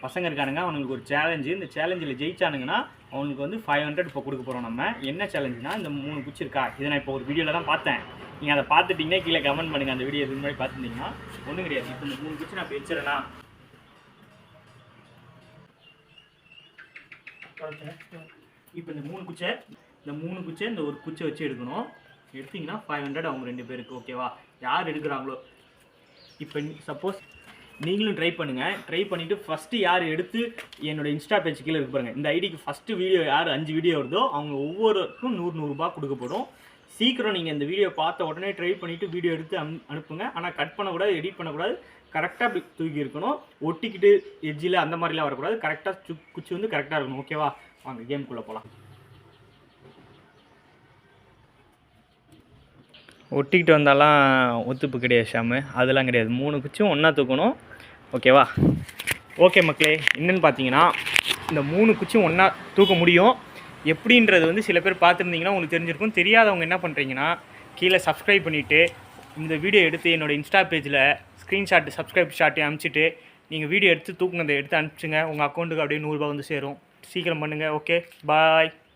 பசங்க இருக்கானுங்க, அவனுங்களுக்கு ஒரு சேலஞ்சு. இந்த சேலஞ்சில் ஜெயிச்சானுங்கன்னா அவனுக்கு வந்து 500 இப்போ கொடுக்க போகிறோம். நம்ம என்ன சேலஞ்சுனா, இந்த 3 குச்சி இருக்கா, இதை நான் இப்போ ஒரு வீடியோவில் தான் பார்த்தேன். நீங்கள் அதை பார்த்துட்டிங்கன்னா கீழே கமெண்ட் பண்ணுங்கள். அந்த வீடியோ இதுக்கு முன்னாடி பார்த்துருந்தீங்கன்னா ஒன்றும் கிடையாது. இப்போ இந்த 3 குச்சி நான் இப்போ வச்சுறேன்னா, இப்போ இந்த 3 குச்சை இந்த ஒரு குச்சை வச்சு எடுக்கணும். எடுத்திங்கன்னா 500 அவங்க 2 பேருக்கு. ஓகேவா? யார் எடுக்கிறாங்களோ, இப்போ சப்போஸ் நீங்களும் ட்ரை பண்ணுங்கள். ட்ரை பண்ணிவிட்டு ஃபஸ்ட்டு யார் எடுத்து என்னோட இன்ஸ்டா பேஜ் கீழே இருக்கு பாருங்கள். இந்த ஐடிக்கு ஃபஸ்ட்டு வீடியோ யார் 5 வீடியோ வருதோ அவங்க ஒவ்வொருக்கும் 100 ரூபா கொடுக்கப்படும். சீக்கிரம் நீங்கள் இந்த வீடியோ பார்த்த உடனே ட்ரை பண்ணிவிட்டு வீடியோ எடுத்து அனுப்புங்க. ஆனால் கட் பண்ணக்கூடாது, எடிட் பண்ணக்கூடாது. கரெக்டாக தூக்கி இருக்கணும். ஒட்டிக்கிட்டு எட்ஜில் அந்த மாதிரிலாம் வரக்கூடாது. கரெக்டாக குச்சி வந்து கரெக்டாக இருக்கணும். ஓகேவா? வாங்க கேம்குள்ளே போகலாம். ஒட்டிக்கிட்டு வந்தாலாம் ஒத்துப்பு கிடையாது ஷாமு, அதெல்லாம் கிடையாது. 3 குச்சியும் ஒன்றா தூக்கணும். ஓகேவா? ஓகே மக்களே, என்னென்னு பார்த்தீங்கன்னா, இந்த 3 குச்சியும் ஒன்றா தூக்க முடியும் எப்படின்றது வந்து சில பேர் பார்த்துருந்தீங்கன்னா உங்களுக்கு தெரிஞ்சிருக்கும். தெரியாதவங்க என்ன பண்ணுறீங்கன்னா, கீழே சப்ஸ்கிரைப் பண்ணிவிட்டு இந்த வீடியோ எடுத்து என்னோடய இன்ஸ்டா பேஜில் ஸ்க்ரீன்ஷாட்டு சப்ஸ்கிரைப் ஷாட்டு அனுப்பிச்சிட்டு நீங்கள் வீடியோ எடுத்து தூக்குனதை எடுத்து அனுப்பிச்சுங்க. உங்கள் அக்கௌண்ட்டுக்கு அப்படியே 100 ரூபா வந்து சேரும். சீக்கிரம் பண்ணுங்கள். ஓகே, பாய்.